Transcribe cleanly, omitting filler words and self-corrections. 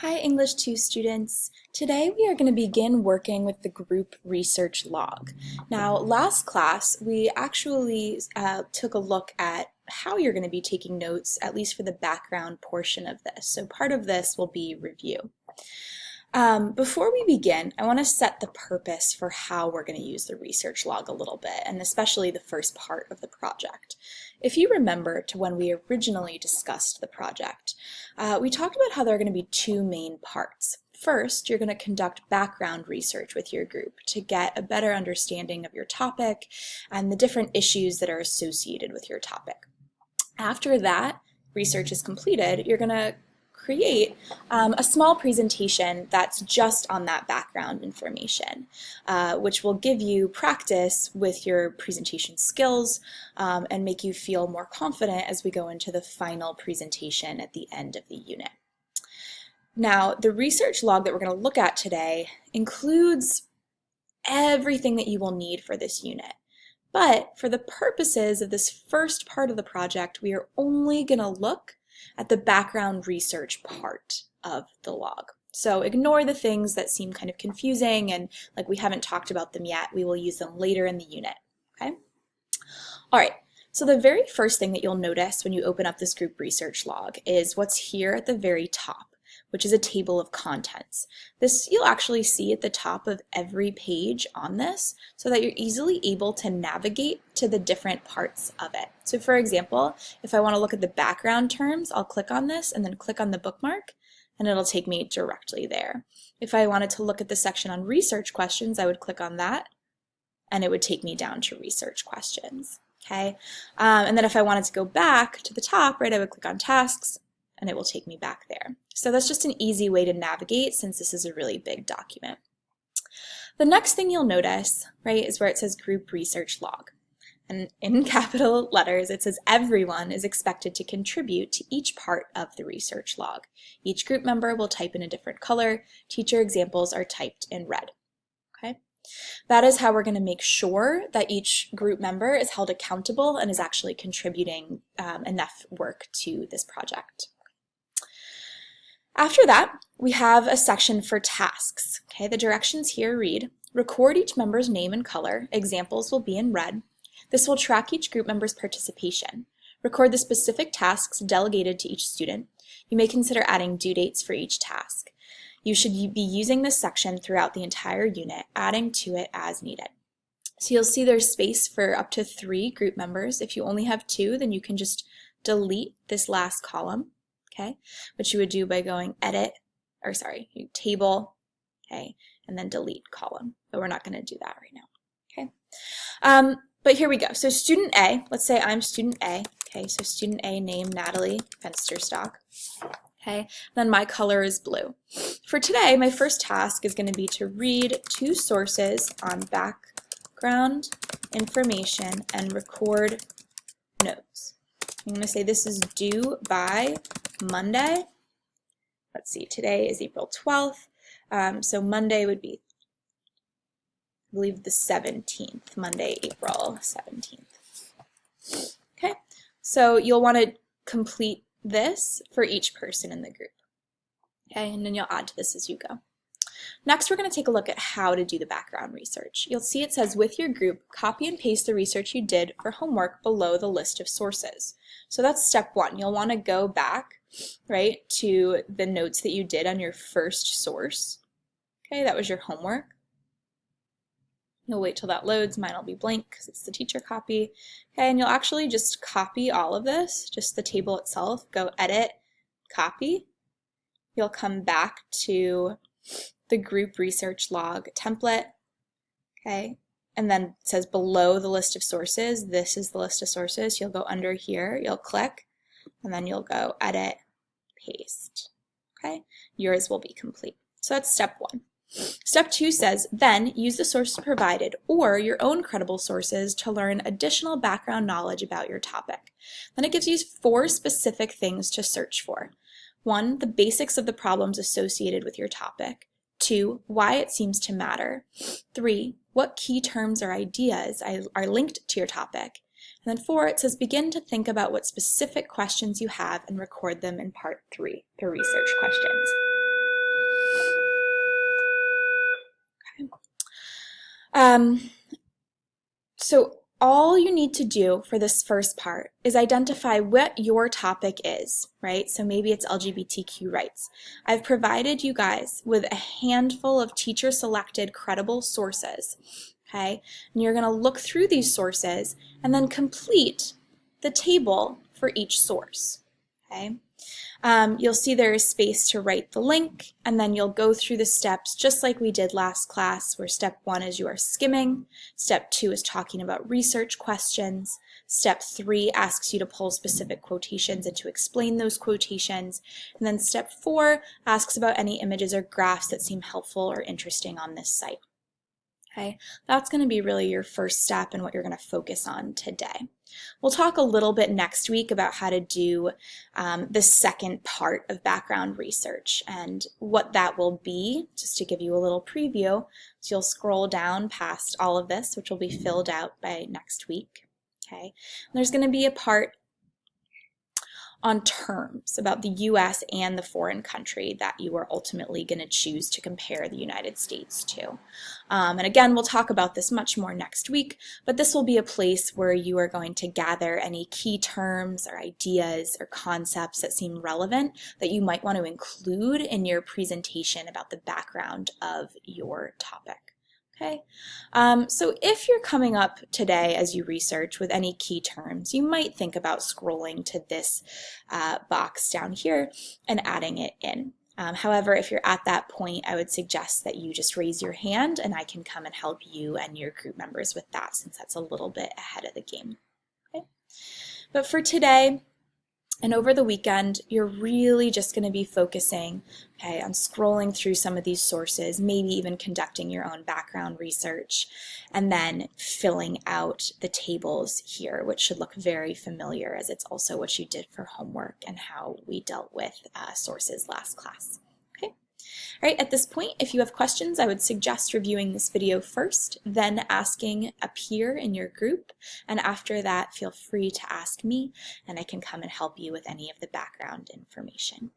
Hi English 2 students. Today we are going to begin working with the group research log. Now last class we actually took a look at how you're going to be taking notes, at least for the background portion of this. So part of this will be review. Before we begin, I want to set the purpose for how we're going to use the research log a little bit, and especially the first part of the project. If you remember to when we originally discussed the project, we talked about how there are going to be two main parts. First, you're going to conduct background research with your group to get a better understanding of your topic and the different issues that are associated with your topic. After that research is completed, you're going to create a small presentation that's just on that background information, which will give you practice with your presentation skills and make you feel more confident as we go into the final presentation at the end of the unit. Now, the research log that we're going to look at today includes everything that you will need for this unit. But for the purposes of this first part of the project, we are only going to look at the background research part of the log. So ignore the things that seem kind of confusing and like we haven't talked about them yet. We will use them later in the unit, okay? All right, so the very first thing that you'll notice when you open up this group research log is what's here at the very top, which is a table of contents. This you'll actually see at the top of every page on this so that you're easily able to navigate to the different parts of it. So for example, if I want to look at the background terms, I'll click on this and then click on the bookmark and it'll take me directly there. If I wanted to look at the section on research questions, I would click on that and it would take me down to research questions. Okay, and then if I wanted to go back to the top, right, I would click on tasks and it will take me back there. So that's just an easy way to navigate since this is a really big document. The next thing you'll notice, right, is where it says group research log. And in capital letters, it says everyone is expected to contribute to each part of the research log. Each group member will type in a different color. Teacher examples are typed in red. Okay? That is how we're going to make sure that each group member is held accountable and is actually contributing enough work to this project. After that, we have a section for tasks. Okay, the directions here read, record each member's name and color. Examples will be in red. This will track each group member's participation. Record the specific tasks delegated to each student. You may consider adding due dates for each task. You should be using this section throughout the entire unit, adding to it as needed. So you'll see there's space for up to 3 group members. If you only have 2, then you can just delete this last column. Okay, which you would do by going table, okay, and then delete column. But we're not going to do that right now. Okay, but here we go. So student A, let's say I'm student A. Okay, so student A, name Natalie Fensterstock. Okay, then my color is blue. For today, my first task is going to be to read 2 sources on background information and record notes. I'm going to say this is due by Monday. Let's see, today is April 12th. So Monday would be, I believe, the 17th, Monday, April 17th. Okay, so you'll want to complete this for each person in the group. Okay, and then you'll add to this as you go. Next, we're going to take a look at how to do the background research. You'll see it says, with your group, copy and paste the research you did for homework below the list of sources. So that's step 1. You'll want to go back, right, to the notes that you did on your first source. Okay, that was your homework. You'll wait till that loads. Mine will be blank because it's the teacher copy. Okay, and you'll actually just copy all of this, just the table itself. Go edit, copy. You'll come back to the group research log template, okay, and then it says below the list of sources, this is the list of sources. You'll go under here, you'll click, and then you'll go edit, paste, okay? Yours will be complete. So that's step 1. Step 2 says, then use the sources provided or your own credible sources to learn additional background knowledge about your topic. Then it gives you 4 specific things to search for. 1, the basics of the problems associated with your topic. 2, why it seems to matter. 3, what key terms or ideas are linked to your topic. And then 4, it says begin to think about what specific questions you have and record them in part 3, the research questions. So all you need to do for this first part is identify what your topic is, right? So maybe it's LGBTQ rights. I've provided you guys with a handful of teacher-selected credible sources, okay? And you're going to look through these sources and then complete the table for each source, okay? You'll see there is space to write the link, and then you'll go through the steps just like we did last class, where step 1 is you are skimming, step 2 is talking about research questions, step 3 asks you to pull specific quotations and to explain those quotations, and then step 4 asks about any images or graphs that seem helpful or interesting on this site. Okay, that's going to be really your first step and what you're going to focus on today. We'll talk a little bit next week about how to do the second part of background research and what that will be, just to give you a little preview. So you'll scroll down past all of this, which will be filled out by next week. Okay, and there's going to be a part on terms about the U.S. and the foreign country that you are ultimately going to choose to compare the United States to. And again, we'll talk about this much more next week, but this will be a place where you are going to gather any key terms or ideas or concepts that seem relevant that you might want to include in your presentation about the background of your topic. Okay, so if you're coming up today as you research with any key terms, you might think about scrolling to this box down here and adding it in. However, if you're at that point, I would suggest that you just raise your hand and I can come and help you and your group members with that, since that's a little bit ahead of the game. Okay, but for today, and over the weekend, you're really just going to be focusing, okay, on scrolling through some of these sources, maybe even conducting your own background research, and then filling out the tables here, which should look very familiar, as it's also what you did for homework and how we dealt with sources last class. Okay. All right, at this point, if you have questions, I would suggest reviewing this video first, then asking a peer in your group, and after that, feel free to ask me, and I can come and help you with any of the background information.